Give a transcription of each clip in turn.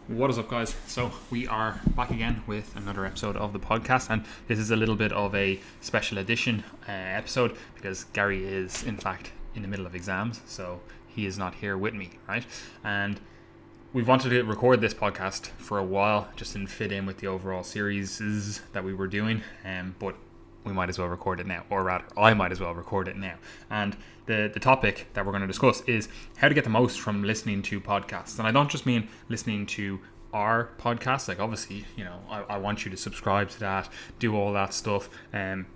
What is up, guys? So we are back again with another episode of the podcast, and this is a little bit of a special edition episode because Gary is in fact in the middle of exams, so he is not here with me, right? And we've wanted to record this podcast for a while, just didn't fit in with the overall series that we were doing, but we might as well record it now, or rather I might as well record it now. And the topic that we're going to discuss is how to get the most from listening to podcasts. And I don't just mean listening to our podcast, like obviously, I want you to subscribe to that, do all that stuff,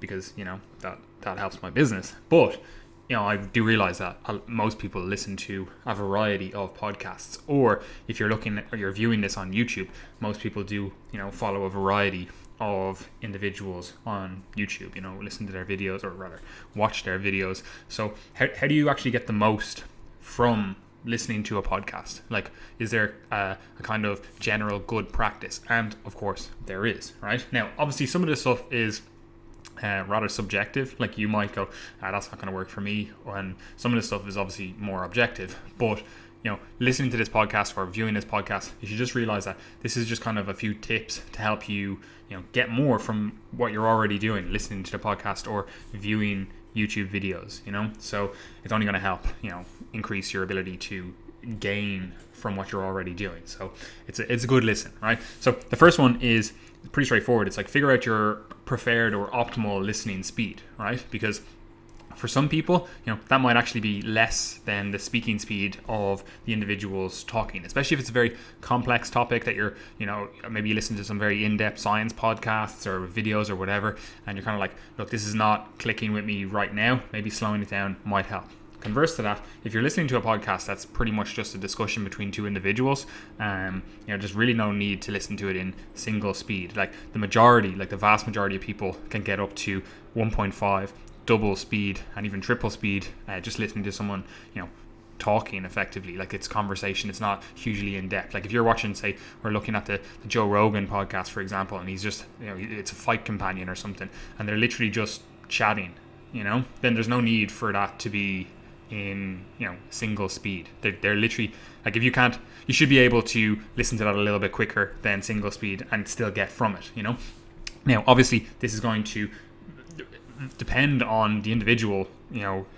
because that helps my business. But I do realize that most people listen to a variety of podcasts, or if you're looking or you're viewing this on YouTube, most people do follow a variety of individuals on YouTube, listen to their videos, or rather watch their videos. So how do you actually get the most from listening to a podcast? Like, is there a kind of general good practice? And of course there is, right? Now obviously some of this stuff is rather subjective. Like you might go, that's not going to work for me, and some of this stuff is obviously more objective. But listening to this podcast or viewing this podcast, you should just realize that this is just kind of a few tips to help you, get more from what you're already doing, listening to the podcast or viewing YouTube videos, So it's only going to help, increase your ability to gain from what you're already doing. So it's a good listen, right? So the first one is pretty straightforward. It's like figure out your preferred or optimal listening speed, right? Because for some people, that might actually be less than the speaking speed of the individuals talking, especially if it's a very complex topic that you're, maybe you listen to some very in-depth science podcasts or videos or whatever, and you're kind of like, look, this is not clicking with me right now. Maybe slowing it down might help. Converse to that, if you're listening to a podcast that's pretty much just a discussion between two individuals, there's really no need to listen to it in single speed. Like the vast majority of people can get up to 1.5 double speed and even triple speed just listening to someone talking effectively. Like, it's conversation, it's not hugely in depth. Like if you're watching, say we're looking at the Joe Rogan podcast, for example, and he's just it's a fight companion or something, and they're literally just chatting, then there's no need for that to be in single speed. They're literally, like, if you can't, you should be able to listen to that a little bit quicker than single speed and still get from it. Now obviously this is going to depend on the individual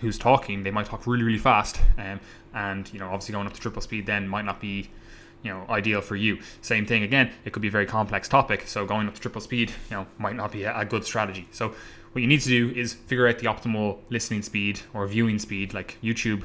who's talking. They might talk really, really fast, and obviously going up to triple speed then might not be ideal for you. Same thing again, it could be a very complex topic, so going up to triple speed might not be a good strategy. So what you need to do is figure out the optimal listening speed or viewing speed. Like YouTube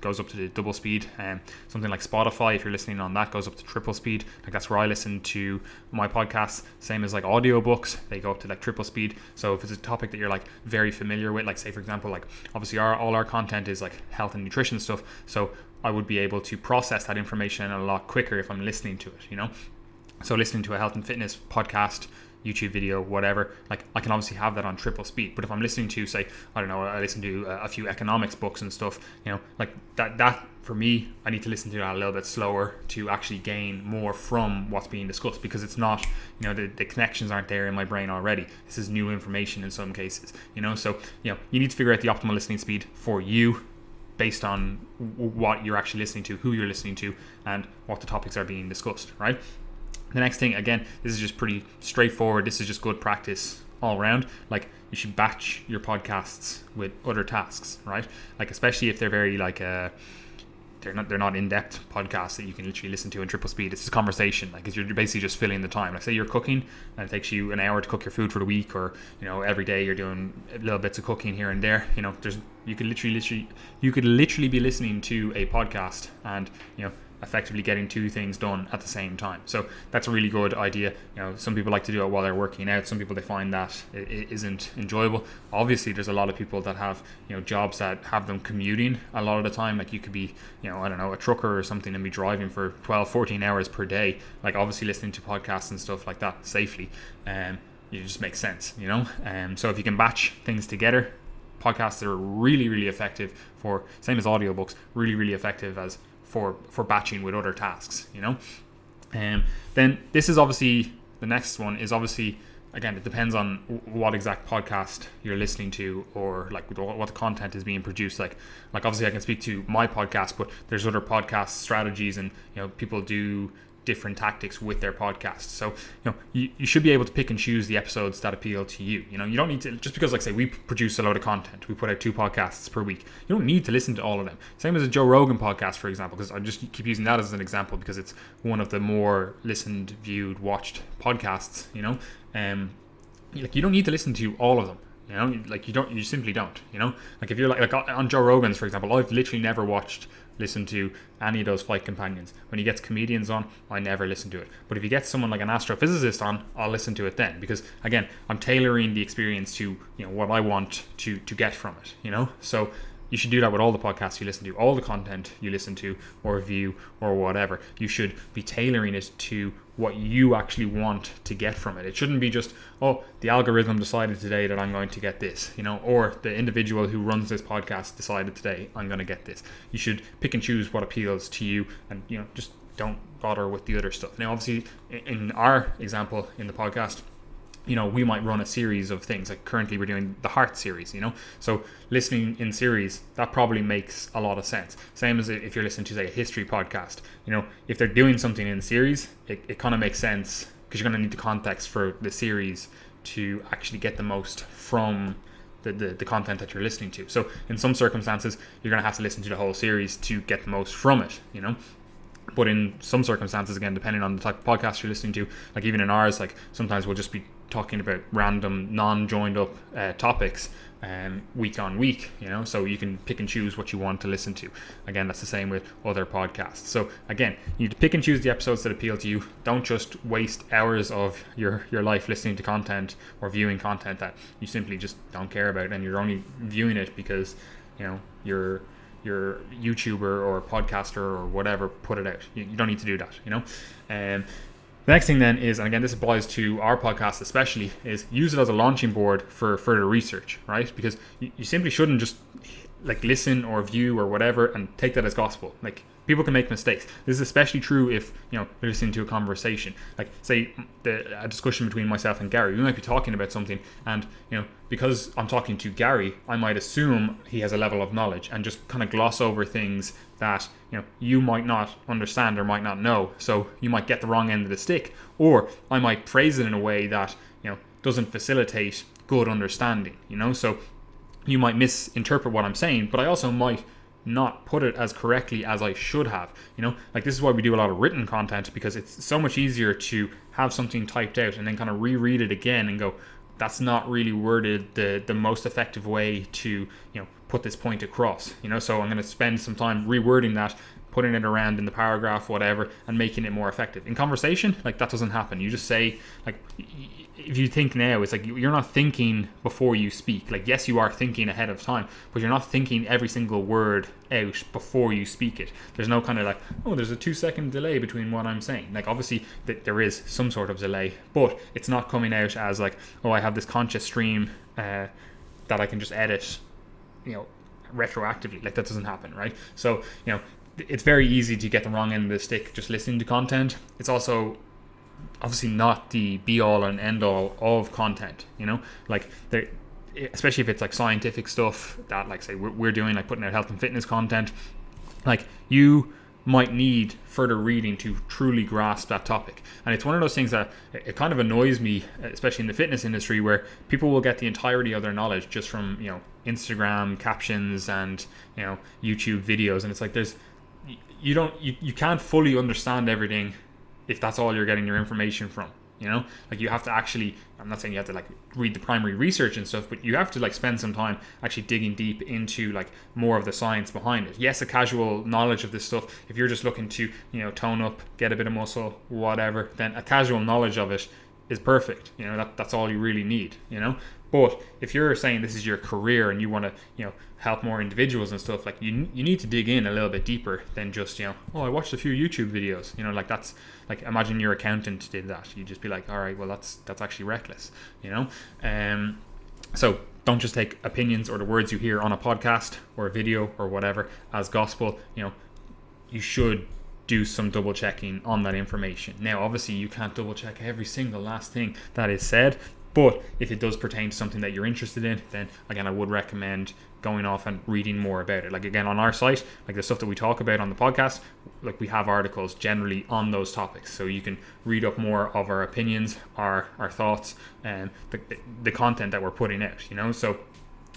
goes up to the double speed, and something like Spotify, if you're listening on that, goes up to triple speed. Like that's where I listen to my podcasts. Same as like audiobooks, they go up to like triple speed. So if it's a topic that you're like very familiar with, like say for example, like obviously all our content is like health and nutrition stuff, so I would be able to process that information a lot quicker if I'm listening to it, So listening to a health and fitness podcast, YouTube video, whatever, like I can obviously have that on triple speed. But if I'm listening to, say, I don't know, I listen to a few economics books and stuff, like that for me, I need to listen to that a little bit slower to actually gain more from what's being discussed, because it's not, the connections aren't there in my brain already. This is new information in some cases, so you need to figure out the optimal listening speed for you based on what you're actually listening to, who you're listening to, and what the topics are being discussed, right? The next thing, again, this is just pretty straightforward. This is just good practice all around. Like, you should batch your podcasts with other tasks, right? Like, especially if they're very like they're not in-depth podcasts that you can literally listen to in triple speed. It's a conversation. Like, you're basically just filling the time. Like, say you're cooking and it takes you an hour to cook your food for the week, or every day you're doing little bits of cooking here and there. You could literally be listening to a podcast and effectively getting two things done at the same time. So that's a really good idea. Some people like to do it while they're working out. Some people, they find that it isn't enjoyable. Obviously there's a lot of people that have jobs that have them commuting a lot of the time. Like, you could be I don't know, a trucker or something and be driving for 12-14 hours per day. Like, obviously listening to podcasts and stuff like that safely, it just makes sense. So if you can batch things together, podcasts are really, really effective for, same as audiobooks, really, really effective as for batching with other tasks, then this is obviously, the next one is obviously, again, it depends on what exact podcast you're listening to, or like what the content is being produced. Like obviously I can speak to my podcast, but there's other podcast strategies, and people do different tactics with their podcasts. So you should be able to pick and choose the episodes that appeal to you. You don't need to, just because like say we produce a load of content, we put out 2 podcasts per week, you don't need to listen to all of them. Same as a Joe Rogan podcast, for example, because I just keep using that as an example because it's one of the more listened, viewed, watched podcasts. Like you don't need to listen to all of them. You simply don't. Like if you're like on Joe Rogan's, for example, I've literally never listened to any of those Flight Companions. When he gets comedians on, I never listen to it. But if he gets someone like an astrophysicist on, I'll listen to it then, because again, I'm tailoring the experience to what I want to get from it. So you should do that with all the podcasts you listen to, all the content you listen to or view or whatever. You should be tailoring it to what you actually want to get from it. It shouldn't be just, the algorithm decided today that I'm going to get this, or the individual who runs this podcast decided today I'm going to get this. You should pick and choose what appeals to you, and just don't bother with the other stuff. Now, obviously, in our example in the podcast, we might run a series of things. Like currently we're doing the Heart series, so listening in series, that probably makes a lot of sense. Same as if you're listening to, say, a history podcast, if they're doing something in series, it kind of makes sense because you're going to need the context for the series to actually get the most from the content that you're listening to. So in some circumstances, you're going to have to listen to the whole series to get the most from it, But in some circumstances, again, depending on the type of podcast you're listening to, like even in ours, like sometimes we'll just be talking about random non-joined up topics week on week, so you can pick and choose what you want to listen to. Again, that's the same with other podcasts. So again, you need to pick and choose the episodes that appeal to you. Don't just waste hours of your life listening to content or viewing content that you simply just don't care about, and you're only viewing it because your YouTuber or podcaster or whatever put it out. You don't need to do that. The next thing then is, and again this applies to our podcast especially, is use it as a launching board for further research, right? Because you simply shouldn't just like listen or view or whatever and take that as gospel. Like people can make mistakes. This is especially true if you're listening to a conversation. Like say a discussion between myself and Gary. We might be talking about something, and because I'm talking to Gary, I might assume he has a level of knowledge and just kind of gloss over things that you might not understand or might not know. So you might get the wrong end of the stick, or I might phrase it in a way that doesn't facilitate good understanding. So you might misinterpret what I'm saying, but I also might not put it as correctly as I should have. Like this is why we do a lot of written content, because it's so much easier to have something typed out and then kind of reread it again and go, that's not really worded the most effective way to put this point across. So I'm going to spend some time rewording that, putting it around in the paragraph, whatever, and making it more effective. In conversation, like that doesn't happen. You just say, like, if you think now, it's like you're not thinking before you speak. Like, yes, you are thinking ahead of time, but you're not thinking every single word out before you speak it. There's no kind of like, there's a 2-second delay between what I'm saying. Like, obviously there is some sort of delay, but it's not coming out as like, I have this conscious stream that I can just edit, retroactively. Like, that doesn't happen, right? So, it's very easy to get the wrong end of the stick just listening to content. It's also obviously not the be all and end all of content, like there, especially if it's like scientific stuff that, like, say we're doing, like putting out health and fitness content. Like, you might need further reading to truly grasp that topic. And it's one of those things that it kind of annoys me, especially in the fitness industry, where people will get the entirety of their knowledge just from Instagram captions and YouTube videos, and it's like you can't fully understand everything if that's all you're getting your information from. Like, you have to actually, I'm not saying you have to like read the primary research and stuff, but you have to like spend some time actually digging deep into like more of the science behind it. Yes, a casual knowledge of this stuff, if you're just looking to tone up, get a bit of muscle, whatever, then a casual knowledge of it is perfect. That's all you really need. But if you're saying this is your career and you want to help more individuals and stuff, like you need to dig in a little bit deeper than just I watched a few YouTube videos. Like, that's like, imagine your accountant did that. You'd just be like, all right, well that's actually reckless. So don't just take opinions or the words you hear on a podcast or a video or whatever as gospel. You should do some double checking on that information. Now, obviously, you can't double check every single last thing that is said. But if it does pertain to something that you're interested in, then again, I would recommend going off and reading more about it. Like again, on our site, like the stuff that we talk about on the podcast, like we have articles generally on those topics, so you can read up more of our opinions, our thoughts, and the content that we're putting out, you know. So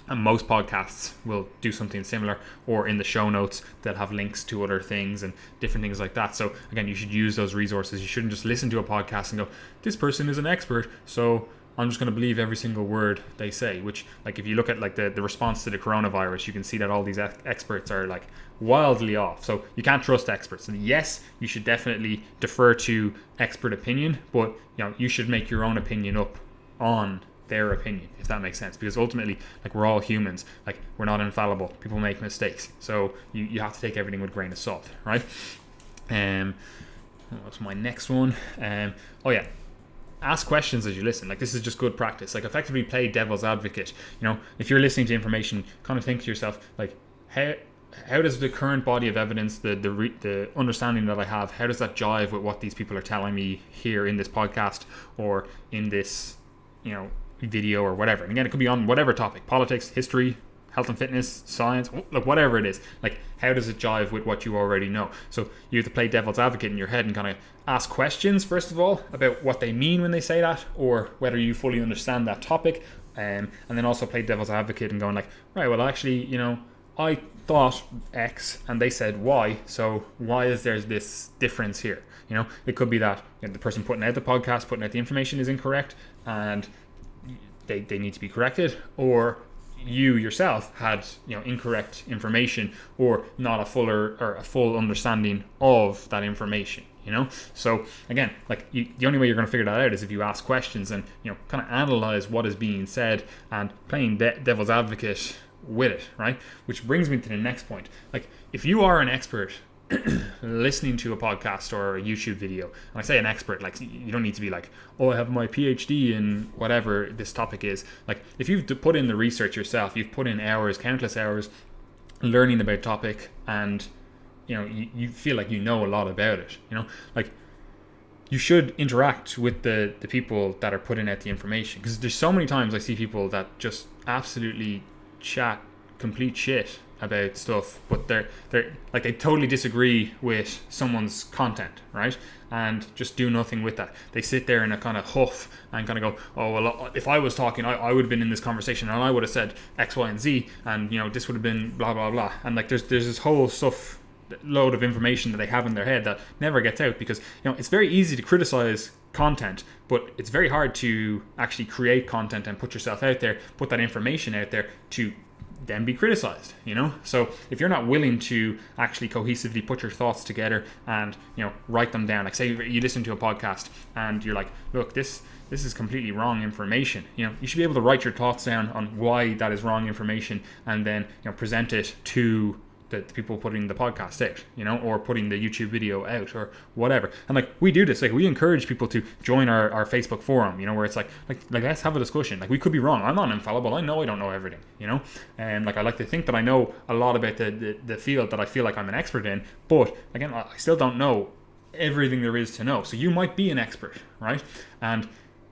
and most podcasts will do something similar, or in the show notes they'll have links to other things and different things like that. So again, you should use those resources. You shouldn't just listen to a podcast and go, this person is an expert, so I'm just going to believe every single word they say. Which, like, if you look at like the response to the coronavirus, you can see that all these experts are like wildly off. So you can't trust experts. And yes, you should definitely defer to expert opinion, but you know, you should make your own opinion up on their opinion, if that makes sense, because ultimately, like, we're all humans, like, we're not infallible, people make mistakes, so you have to take everything with a grain of salt, right? What's my next one? Oh yeah, ask questions as you listen. Like, this is just good practice. Like, effectively play devil's advocate. You know, if you're listening to information, kind of think to yourself, like, how does the current body of evidence, the understanding that I have, how does that jive with what these people are telling me here in this podcast or in this, you know, video or whatever. And again, it could be on whatever topic: politics, history, health and fitness, science, like whatever it is. Like, how does it jive with what you already know? So you have to play devil's advocate in your head and kind of ask questions, first of all, about what they mean when they say that, or whether you fully understand that topic, and then also play devil's advocate and going like, right, well, actually, you know, I thought X and they said Y, so why is there this difference here? You know, it could be that, you know, the person putting out the podcast, putting out the information is incorrect, and they need to be corrected, or you yourself had, you know, incorrect information or not a full understanding of that information, you know. So again, like, the only way you're going to figure that out is if you ask questions and, you know, kind of analyze what is being said and playing devil's advocate with it, right? Which brings me to the next point. Like, if you are an expert listening to a podcast or a YouTube video, and I say an expert, like, you don't need to be like, oh, I have my PhD in whatever this topic is. Like, if you've put in the research yourself, you've put in hours, countless hours learning about topic, and, you know, you feel like you know a lot about it, you know, like, you should interact with the people that are putting out the information, because there's so many times I see people that just absolutely chat complete shit about stuff, but they're like, they totally disagree with someone's content, right? And just do nothing with that. They sit there in a kind of huff and kind of go, oh, well, if I was talking, I would have been in this conversation and I would have said X, Y, and Z, and, you know, this would have been blah blah blah. And like, there's this whole load of information that they have in their head that never gets out, because, you know, it's very easy to criticize content, but it's very hard to actually create content and put yourself out there, put that information out there to then be criticized, you know. So if you're not willing to actually cohesively put your thoughts together and, you know, write them down, like, say you listen to a podcast and you're like, look, this is completely wrong information, you know, you should be able to write your thoughts down on why that is wrong information, and then, you know, present it to the people putting the podcast out, you know, or putting the YouTube video out or whatever. And like, we do this, like, we encourage people to join our Facebook forum, you know, where it's like let's have a discussion. Like, we could be wrong. I'm not infallible. I know I don't know everything, you know, and like, I like to think that I know a lot about the field that I feel like I'm an expert in, but again, I still don't know everything there is to know. So you might be an expert, right? And,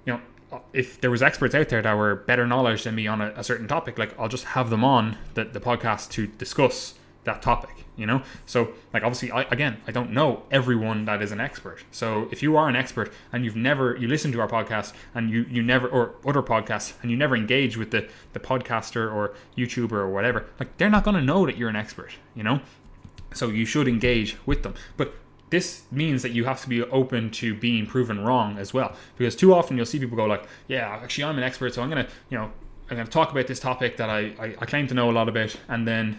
you know, if there was experts out there that were better knowledge than me on a certain topic, like, I'll just have them on the podcast to discuss that topic, you know. So like, obviously, I don't know everyone that is an expert. So if you are an expert and you listen to our podcast and you never, or other podcasts, and you never engage with the podcaster or YouTuber or whatever, like, they're not going to know that you're an expert, you know. So you should engage with them, but this means that you have to be open to being proven wrong as well, because too often you'll see people go like, yeah, actually, I'm an expert, so I'm gonna talk about this topic that I claim to know a lot about, and then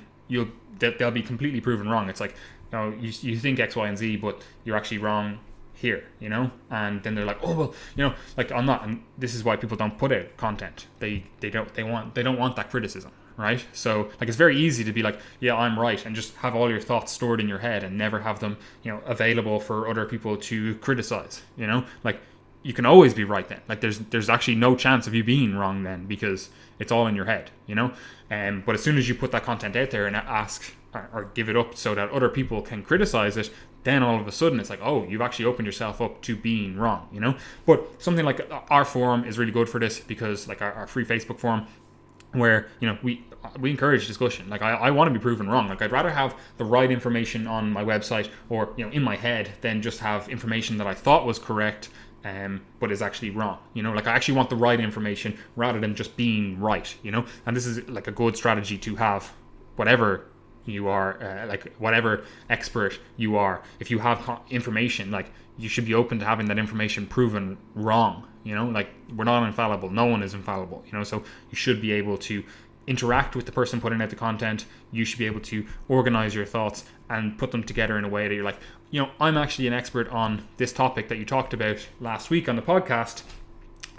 they'll be completely proven wrong. It's like, you know, you think X, Y, and Z, but you're actually wrong here, you know. And then they're like, oh, well, you know, like, I'm not. And this is why people don't put out content. They don't want that criticism, right? So like, it's very easy to be like, yeah, I'm right, and just have all your thoughts stored in your head and never have them, you know, available for other people to criticize, you know. Like, you can always be right then. Like, there's actually no chance of you being wrong then, because it's all in your head, you know. But as soon as you put that content out there and ask or give it up so that other people can criticize it, then all of a sudden it's like, oh, you've actually opened yourself up to being wrong, But something like our forum is really good for this, because like our free Facebook forum, where we encourage discussion. Like I want to be proven wrong. Like I'd rather have the right information on my website or in my head than just have information that I thought was correct but is actually wrong. Like I actually want the right information rather than just being right. And this is like a good strategy to have, whatever you are, like whatever expert you are. If you have information, like you should be open to having that information proven wrong. Like we're not infallible. No one is infallible. So you should be able to interact with the person putting out the content. You should be able to organize your thoughts and put them together in a way that you're like, I'm actually an expert on this topic that you talked about last week on the podcast,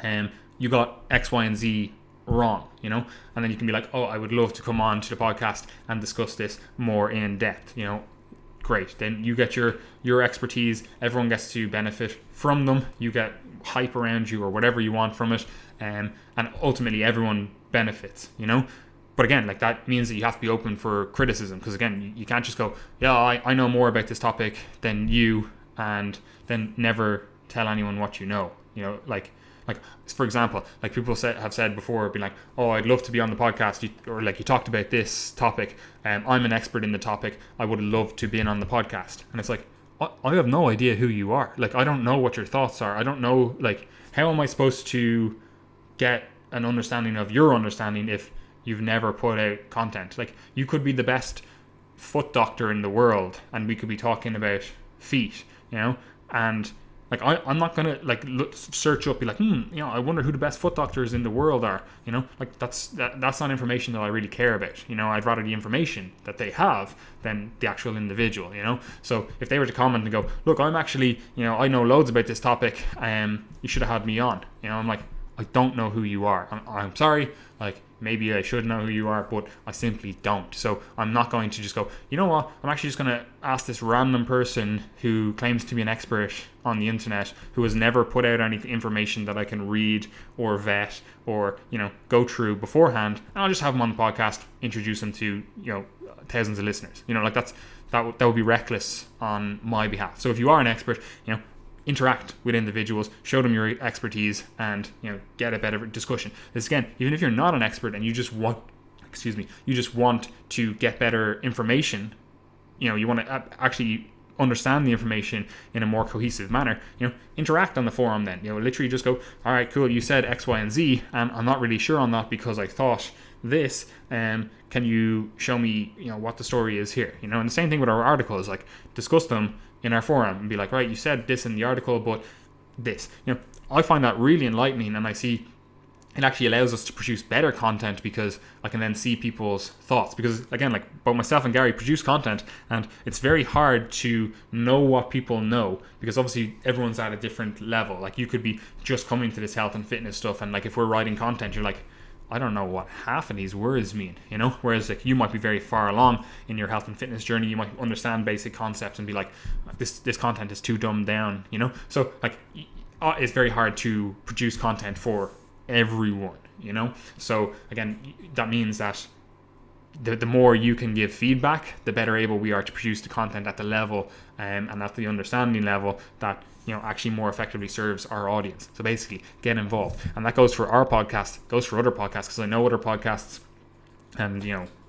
and you got X, Y, and Z wrong, and then you can be like, oh, I would love to come on to the podcast and discuss this more in depth. Great. Then you get your expertise. Everyone gets to benefit from them. You get hype around you or whatever you want from it, and ultimately everyone benefits. But again, like that means that you have to be open for criticism, because again, you can't just go, yeah, I know more about this topic than you, and then never tell anyone what you know. Like for example, like people have said before, be like, oh, I'd love to be on the podcast, or like you talked about this topic, I'm an expert in the topic, I would love to be in on the podcast. And it's like, I have no idea who you are. Like I don't know what your thoughts are. I don't know, like, how am I supposed to get an understanding of your understanding if you've never put out content? Like you could be the best foot doctor in the world and we could be talking about feet, and like I'm not gonna like search up, be like, I wonder who the best foot doctors in the world are. Like that's not information that I really care about. I'd rather the information that they have than the actual individual. So if they were to comment and go, look, I'm actually, I know loads about this topic. You should have had me on. I'm like, I don't know who you are. I'm sorry. Like maybe I should know who you are, but I simply don't. So I'm not going to just go, you know what, I'm actually just going to ask this random person who claims to be an expert on the internet, who has never put out any information that I can read or vet or, go through beforehand. And I'll just have him on the podcast, introduce him to, thousands of listeners. Like that would be reckless on my behalf. So if you are an expert, interact with individuals, show them your expertise, and get a better discussion. This again, even if you're not an expert and you just want to get better information, you want to actually understand the information in a more cohesive manner, interact on the forum. Then literally just go, all right, cool, you said X, Y, and Z, and I'm not really sure on that because I thought this, can you show me what the story is here? And the same thing with our articles, like discuss them in our forum and be like, right, you said this in the article, but this, I find that really enlightening, and I see it actually allows us to produce better content because I can then see people's thoughts. Because again, like both myself and Gary produce content, and it's very hard to know what people know because obviously everyone's at a different level. Like you could be just coming to this health and fitness stuff, and like if we're writing content, you're like, I don't know what half of these words mean, whereas like you might be very far along in your health and fitness journey. You might understand basic concepts and be like, this content is too dumbed down, so like it's very hard to produce content for everyone, so again, that means that the more you can give feedback, the better able we are to produce the content at the level and at the understanding level that actually more effectively serves our audience. So basically, get involved, and that goes for our podcast, goes for other podcasts, because I know other podcasts and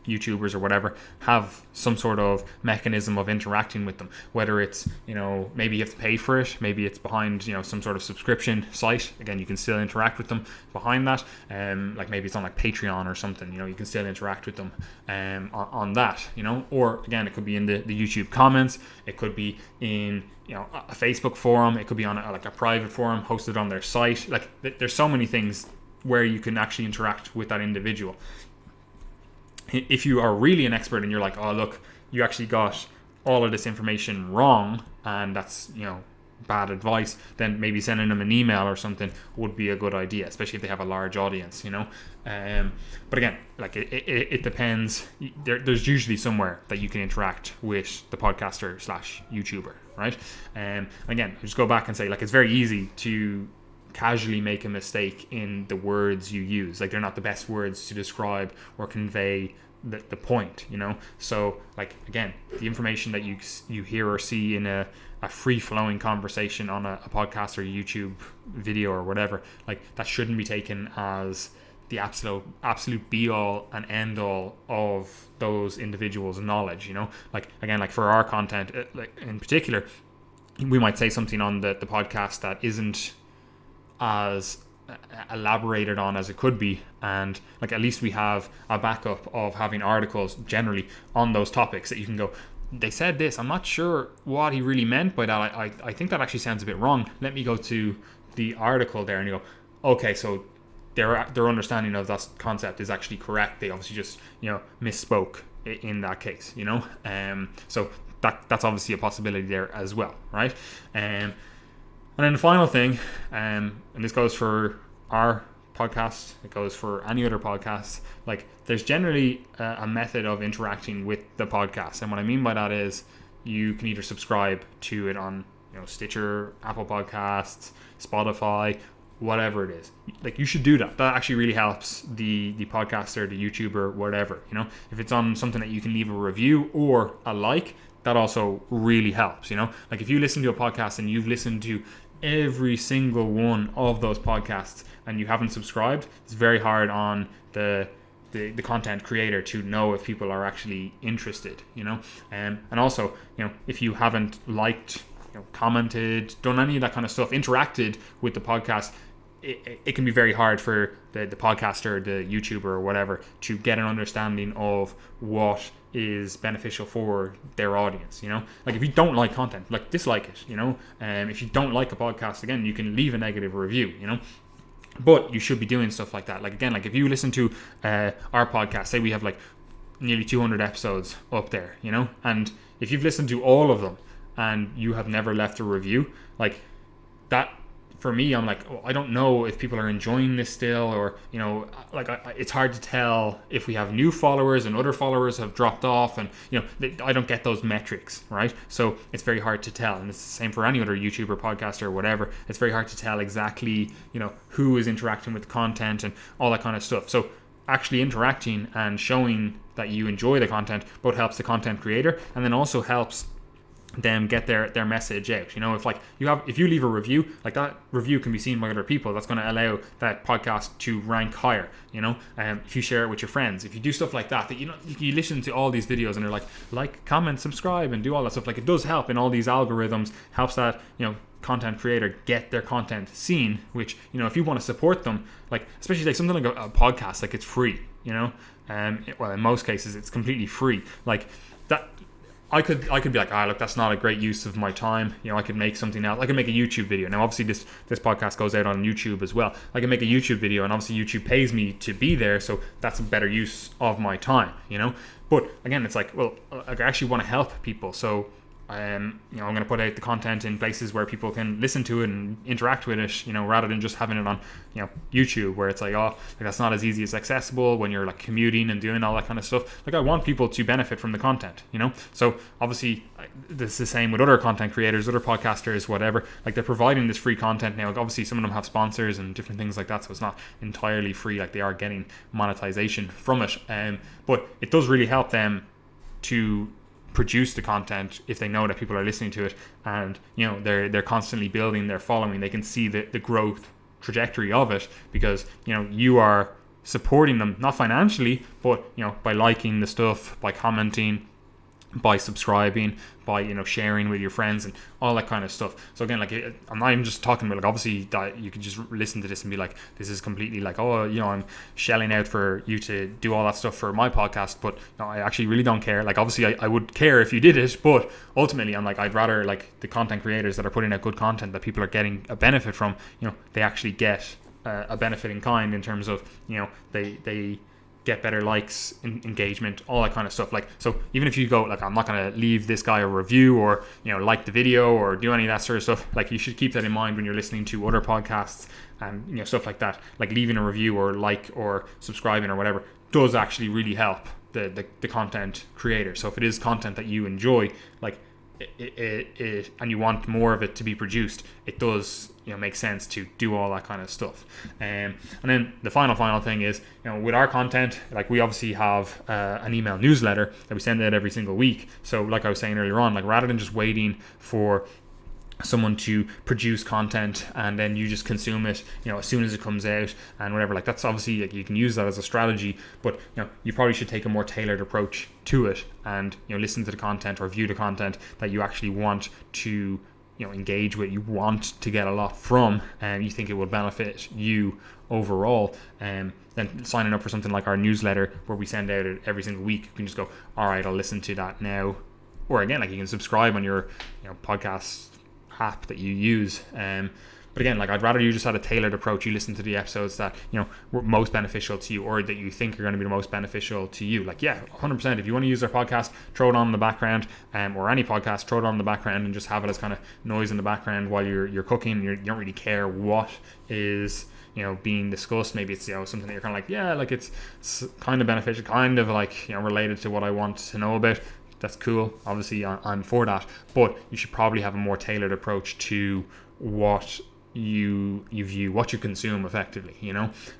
YouTubers or whatever have some sort of mechanism of interacting with them, whether it's maybe you have to pay for it, maybe it's behind some sort of subscription site. Again, you can still interact with them behind that, like maybe it's on like Patreon or something, you can still interact with them on that, or again, it could be in the YouTube comments, it could be in a Facebook forum, it could be on a private forum hosted on their site. Like there's so many things where you can actually interact with that individual. If you are really an expert and you're like, oh look, you actually got all of this information wrong and that's bad advice, then maybe sending them an email or something would be a good idea, especially if they have a large audience, but again, like it depends. There's usually somewhere that you can interact with the podcaster / YouTuber, right? And again, I just go back and say, like, it's very easy to casually make a mistake in the words you use. Like they're not the best words to describe or convey the point, you know. So like, again, the information that you hear or see in a free flowing conversation on a podcast or YouTube video or whatever, like that shouldn't be taken as the absolute be all and end all of those individuals' knowledge, you know. Like, again, like for our content, like in particular, we might say something on the podcast that isn't as elaborated on as it could be, and like at least we have a backup of having articles generally on those topics that you can go, they said this, I'm not sure what he really meant by that, I think that actually sounds a bit wrong, let me go to the article there, and you go, okay, so their understanding of that concept is actually correct, they obviously just, you know, misspoke in that case, you know. So that's obviously a possibility there as well, right? And then the final thing, and this goes for our podcast, it goes for any other podcast, like there's generally a method of interacting with the podcast. And what I mean by that is you can either subscribe to it on, you know, Stitcher, Apple Podcasts, Spotify, whatever it is. Like, you should do that. That actually really helps the podcaster, the YouTuber, whatever, you know. If it's on something that you can leave a review or a like, that also really helps, you know. Like, if you listen to a podcast and you've listened to every single one of those podcasts and you haven't subscribed, it's very hard on the content creator to know if people are actually interested, you know. And also, you know, if you haven't liked, you know, commented, done any of that kind of stuff, interacted with the podcast, it can be very hard for the podcaster, the YouTuber or whatever, to get an understanding of what is beneficial for their audience, you know. Like, if you don't like content, like, dislike it, you know. If you don't like a podcast, again, you can leave a negative review, you know. But you should be doing stuff like that. Like, again, like if you listen to our podcast, say we have like nearly 200 episodes up there, you know, and if you've listened to all of them and you have never left a review, like that, for me, I'm like, oh, I don't know if people are enjoying this still, or, you know, like it's hard to tell if we have new followers and other followers have dropped off, and, you know, I don't get those metrics, right? So it's very hard to tell, and it's the same for any other YouTuber, podcaster, or whatever. It's very hard to tell exactly, you know, who is interacting with the content and all that kind of stuff. So actually interacting and showing that you enjoy the content both helps the content creator, and then also helps them get their message out. You know, if you leave a review, like that review can be seen by other people, that's going to allow that podcast to rank higher, you know. If you share it with your friends, if you do stuff like that, you know, you listen to all these videos and they're like, comment, subscribe, and do all that stuff. Like, it does help in all these algorithms, helps that, you know, content creator get their content seen, which, you know, if you want to support them, like, especially like something like a podcast, like, it's free, you know. Well, in most cases it's completely free. Like, that, I could be like, look, that's not a great use of my time. You know, I could make something else. I could make a YouTube video. Now, obviously, this podcast goes out on YouTube as well. I can make a YouTube video, and obviously YouTube pays me to be there, so that's a better use of my time, you know. But again, it's like, well, I actually want to help people, so you know, I'm going to put out the content in places where people can listen to it and interact with it, you know, rather than just having it on, you know, YouTube, where it's like, oh, like, that's not as easy as accessible when you're like commuting and doing all that kind of stuff. Like, I want people to benefit from the content, you know. So obviously this is the same with other content creators, other podcasters, whatever. Like, they're providing this free content now. Like, obviously some of them have sponsors and different things like that, so it's not entirely free. Like, they are getting monetization from it, but it does really help them to produce the content if they know that people are listening to it, and, you know, they're constantly building their following. They can see the growth trajectory of it, because, you know, you are supporting them, not financially, but, you know, by liking the stuff, by commenting, by subscribing, by, you know, sharing with your friends and all that kind of stuff. So again, like, I'm not even just talking about, like, obviously that you could just listen to this and be like, this is completely like, oh, you know, I'm shelling out for you to do all that stuff for my podcast, but no, I actually really don't care. Like, obviously I would care if you did it, but ultimately I'm like, I'd rather, like, the content creators that are putting out good content that people are getting a benefit from, you know, they actually get a benefit in kind, in terms of, you know, they get better likes, engagement, all that kind of stuff. Like, so even if you go, like, I'm not going to leave this guy a review, or, you know, like the video, or do any of that sort of stuff, like, you should keep that in mind when you're listening to other podcasts and, you know, stuff like that. Like, leaving a review or like or subscribing or whatever does actually really help the content creator. So if it is content that you enjoy, like, and you want more of it to be produced, it does make sense to do all that kind of stuff. And then the final thing is, with our content, like we obviously have an email newsletter that we send out every single week. So like I was saying earlier on, like rather than just waiting for someone to produce content and then you just consume it as soon as it comes out and whatever, like that's obviously, like, you can use that as a strategy, but you probably should take a more tailored approach to it and listen to the content or view the content that you actually want to engage with, you want to get a lot from, and you think it will benefit you overall. Then signing up for something like our newsletter where we send out it every single week, you can just go, all right, I'll listen to that now. Or again, like you can subscribe on your podcast app that you use. But again, like I'd rather you just had a tailored approach. You listen to the episodes that were most beneficial to you, or that you think are going to be the most beneficial to you. Like 100%. If you want to use our podcast, throw it on in the background, or any podcast, throw it on in the background and just have it as kind of noise in the background while you're cooking. You don't really care what is being discussed. Maybe it's something that you're kind of like, like it's kind of beneficial, kind of like related to what I want to know about. That's cool. Obviously, I'm for that, but you should probably have a more tailored approach to what you view, what you consume effectively.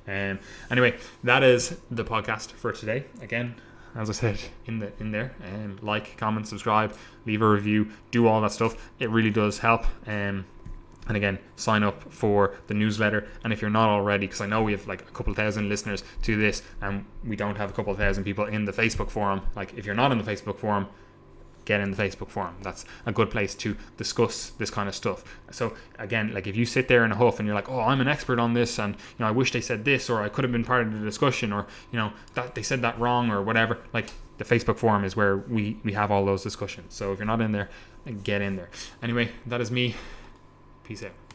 Anyway, that is the podcast for today. Again, as I said in there, like, comment, subscribe, leave a review, do all that stuff. It really does help. And again, sign up for the newsletter. And if you're not already, because I know we have like a couple thousand listeners to this, and we don't have a couple thousand people in the Facebook forum. Like, if you're not in the Facebook forum, get in the Facebook forum. That's a good place to discuss this kind of stuff. So again, like if you sit there in a huff and you're like, oh, I'm an expert on this, and I wish they said this, or I could have been part of the discussion, or that they said that wrong, or whatever, like the Facebook forum is where we have all those discussions. So if you're not in there, get in there. Anyway, that is me. Peace out.